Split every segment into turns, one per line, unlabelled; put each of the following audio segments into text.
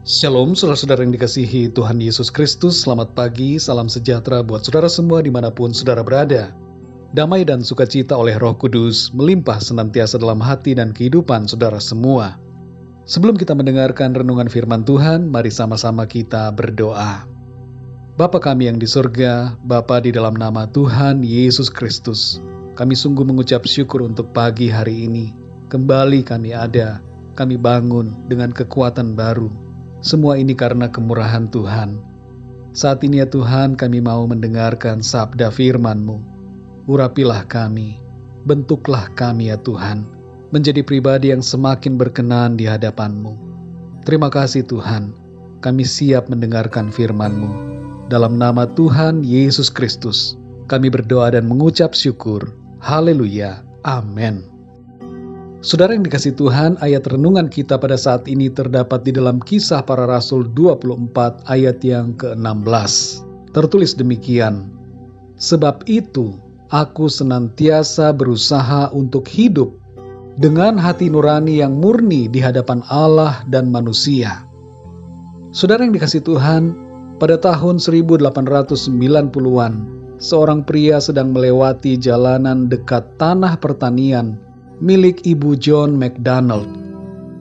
Shalom saudara-saudara yang dikasihi Tuhan Yesus Kristus. Selamat pagi, salam sejahtera buat saudara semua dimanapun saudara berada. Damai dan sukacita oleh Roh Kudus melimpah senantiasa dalam hati dan kehidupan saudara semua. Sebelum kita mendengarkan renungan firman Tuhan, mari sama-sama kita berdoa. Bapa kami yang di surga, Bapa di dalam nama Tuhan Yesus Kristus, kami sungguh mengucap syukur untuk pagi hari ini. Kembali kami ada, kami bangun dengan kekuatan baru. Semua ini karena kemurahan Tuhan. Saat ini ya Tuhan, kami mau mendengarkan sabda firman-Mu. Urapilah kami, bentuklah kami ya Tuhan, menjadi pribadi yang semakin berkenan di hadapan-Mu. Terima kasih Tuhan, kami siap mendengarkan firman-Mu. Dalam nama Tuhan Yesus Kristus, kami berdoa dan mengucap syukur. Haleluya, amin. Saudara yang dikasihi Tuhan, ayat renungan kita pada saat ini terdapat di dalam Kisah Para Rasul 24 ayat yang ke-16. Tertulis demikian, "Sebab itu aku senantiasa berusaha untuk hidup dengan hati nurani yang murni di hadapan Allah dan manusia." Saudara yang dikasihi Tuhan, pada tahun 1890-an, seorang pria sedang melewati jalanan dekat tanah pertanian milik Ibu John McDonald,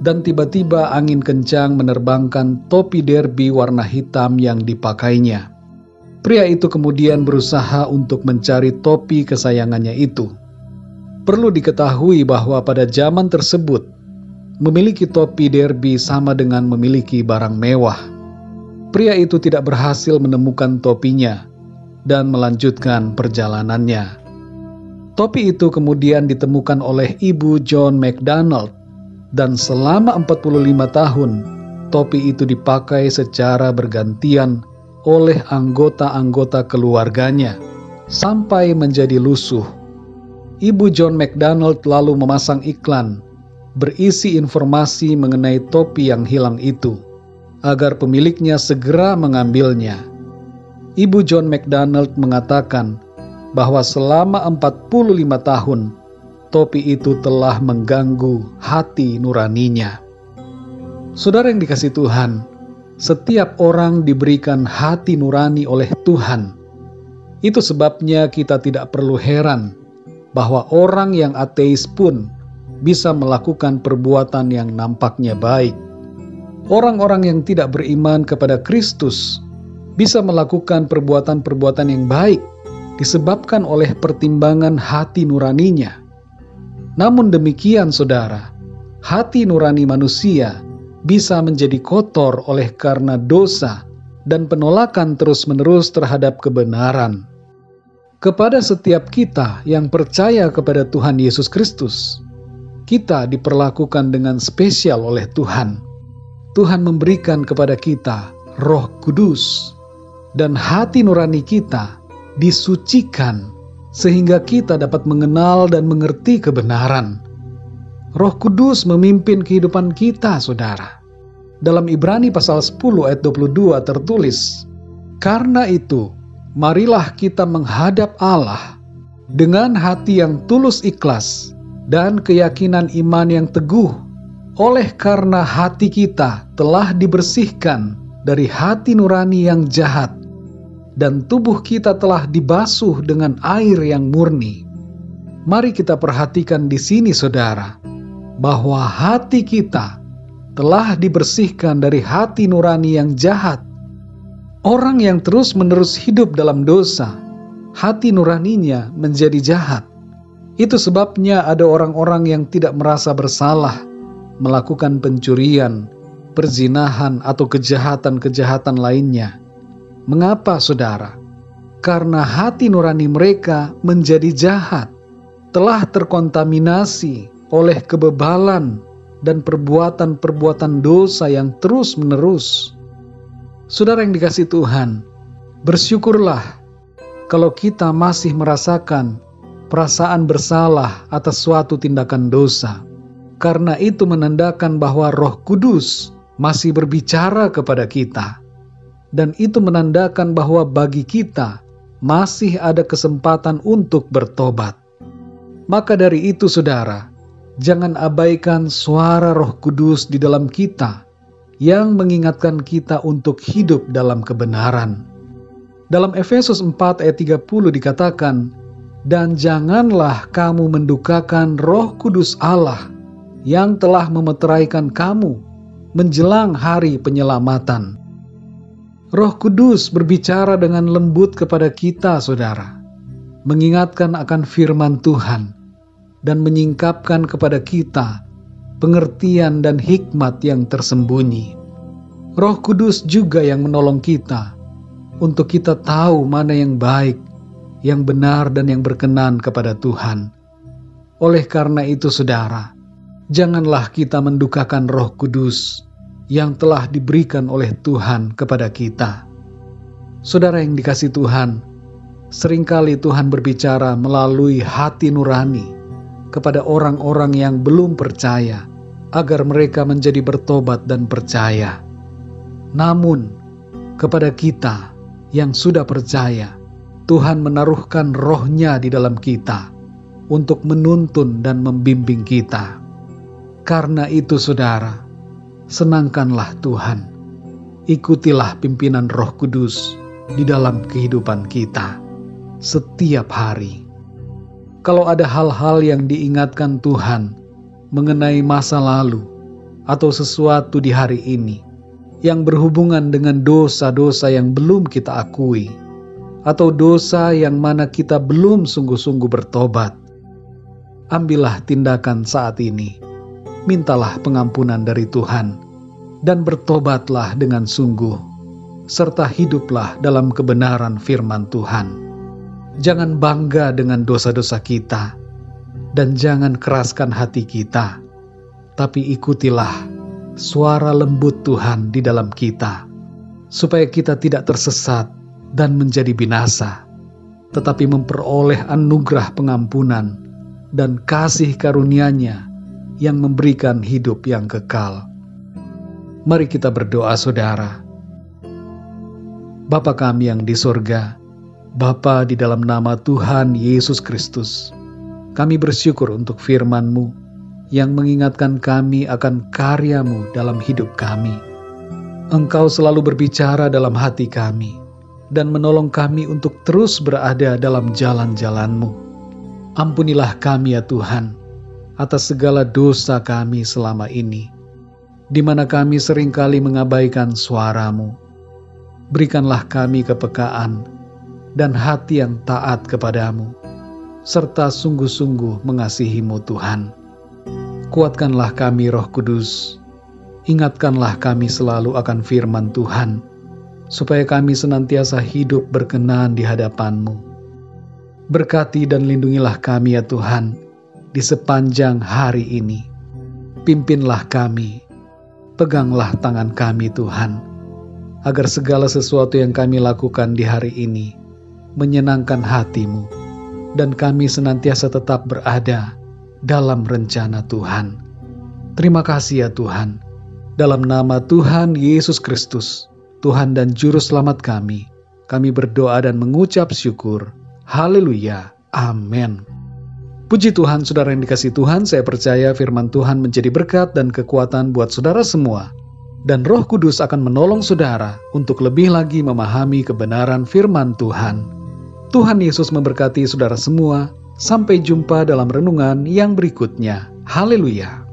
dan tiba-tiba angin kencang menerbangkan topi derby warna hitam yang dipakainya. Pria itu kemudian berusaha untuk mencari topi kesayangannya itu. Perlu diketahui bahwa pada zaman tersebut, memiliki topi derby sama dengan memiliki barang mewah. Pria itu tidak berhasil menemukan topinya dan melanjutkan perjalanannya. Topi itu kemudian ditemukan oleh Ibu John McDonald, dan selama 45 tahun, topi itu dipakai secara bergantian oleh anggota-anggota keluarganya, sampai menjadi lusuh. Ibu John McDonald lalu memasang iklan, berisi informasi mengenai topi yang hilang itu, agar pemiliknya segera mengambilnya. Ibu John McDonald mengatakan, bahwa selama 45 tahun, topi itu telah mengganggu hati nuraninya. Saudara yang dikasihi Tuhan, setiap orang diberikan hati nurani oleh Tuhan. Itu sebabnya kita tidak perlu heran bahwa orang yang ateis pun bisa melakukan perbuatan yang nampaknya baik. Orang-orang yang tidak beriman kepada Kristus bisa melakukan perbuatan-perbuatan yang baik disebabkan oleh pertimbangan hati nuraninya. Namun demikian saudara, hati nurani manusia bisa menjadi kotor oleh karena dosa dan penolakan terus-menerus terhadap kebenaran. Kepada setiap kita yang percaya kepada Tuhan Yesus Kristus, kita diperlakukan dengan spesial oleh Tuhan. Tuhan memberikan kepada kita Roh Kudus, dan hati nurani kita disucikan sehingga kita dapat mengenal dan mengerti kebenaran. Roh Kudus memimpin kehidupan kita, saudara. Dalam Ibrani pasal 10 ayat 22 tertulis, "Karena itu, marilah kita menghadap Allah dengan hati yang tulus ikhlas dan keyakinan iman yang teguh, oleh karena hati kita telah dibersihkan dari hati nurani yang jahat, dan tubuh kita telah dibasuh dengan air yang murni." Mari kita perhatikan di sini saudara, bahwa hati kita telah dibersihkan dari hati nurani yang jahat. Orang yang terus-menerus hidup dalam dosa, hati nuraninya menjadi jahat. Itu sebabnya ada orang-orang yang tidak merasa bersalah melakukan pencurian, perzinahan, atau kejahatan-kejahatan lainnya. Mengapa saudara? Karena hati nurani mereka menjadi jahat, telah terkontaminasi oleh kebebalan dan perbuatan-perbuatan dosa yang terus-menerus. Saudara yang dikasihi Tuhan, bersyukurlah kalau kita masih merasakan perasaan bersalah atas suatu tindakan dosa, karena itu menandakan bahwa Roh Kudus masih berbicara kepada kita. Dan itu menandakan bahwa bagi kita masih ada kesempatan untuk bertobat. Maka dari itu saudara, jangan abaikan suara Roh Kudus di dalam kita yang mengingatkan kita untuk hidup dalam kebenaran. Dalam Efesus 4 ayat 30 dikatakan, "Dan janganlah kamu mendukakan Roh Kudus Allah yang telah memeteraikan kamu menjelang hari penyelamatan." Roh Kudus berbicara dengan lembut kepada kita, saudara, mengingatkan akan firman Tuhan dan menyingkapkan kepada kita pengertian dan hikmat yang tersembunyi. Roh Kudus juga yang menolong kita untuk kita tahu mana yang baik, yang benar dan yang berkenan kepada Tuhan. Oleh karena itu, saudara, janganlah kita mendukakan Roh Kudus yang telah diberikan oleh Tuhan kepada kita. Saudara yang dikasihi Tuhan, seringkali Tuhan berbicara melalui hati nurani kepada orang-orang yang belum percaya, agar mereka menjadi bertobat dan percaya. Namun, kepada kita yang sudah percaya, Tuhan menaruhkan Roh-Nya di dalam kita untuk menuntun dan membimbing kita. Karena itu, saudara, senangkanlah Tuhan. Ikutilah pimpinan Roh Kudus di dalam kehidupan kita setiap hari. Kalau ada hal-hal yang diingatkan Tuhan mengenai masa lalu atau sesuatu di hari ini yang berhubungan dengan dosa-dosa yang belum kita akui, atau dosa yang mana kita belum sungguh-sungguh bertobat, ambillah tindakan saat ini. Mintalah pengampunan dari Tuhan dan bertobatlah dengan sungguh, serta hiduplah dalam kebenaran firman Tuhan. Jangan bangga dengan dosa-dosa kita dan jangan keraskan hati kita, tapi ikutilah suara lembut Tuhan di dalam kita, supaya kita tidak tersesat dan menjadi binasa, tetapi memperoleh anugerah pengampunan dan kasih karunia-Nya yang memberikan hidup yang kekal. Mari kita berdoa, saudara. Bapa kami yang di sorga, Bapa, di dalam nama Tuhan Yesus Kristus, kami bersyukur untuk firman-Mu yang mengingatkan kami akan karya-Mu dalam hidup kami. Engkau selalu berbicara dalam hati kami dan menolong kami untuk terus berada dalam jalan-jalan-Mu. Ampunilah kami ya Tuhan atas segala dosa kami selama ini, di mana kami seringkali mengabaikan suara-Mu. Berikanlah kami kepekaan dan hati yang taat kepadamu, serta sungguh-sungguh mengasihi-Mu Tuhan. Kuatkanlah kami Roh Kudus, ingatkanlah kami selalu akan firman Tuhan, supaya kami senantiasa hidup berkenan di hadapan-Mu. Berkati dan lindungilah kami ya Tuhan, di sepanjang hari ini. Pimpinlah kami, peganglah tangan kami Tuhan, agar segala sesuatu yang kami lakukan di hari ini menyenangkan hati-Mu, dan kami senantiasa tetap berada dalam rencana Tuhan. Terima kasih ya Tuhan. Dalam nama Tuhan Yesus Kristus, Tuhan dan Juru Selamat kami berdoa dan mengucap syukur. Haleluya. Amin. Puji Tuhan, saudara yang dikasihi Tuhan, saya percaya firman Tuhan menjadi berkat dan kekuatan buat saudara semua. Dan Roh Kudus akan menolong saudara untuk lebih lagi memahami kebenaran firman Tuhan. Tuhan Yesus memberkati saudara semua. Sampai jumpa dalam renungan yang berikutnya. Haleluya.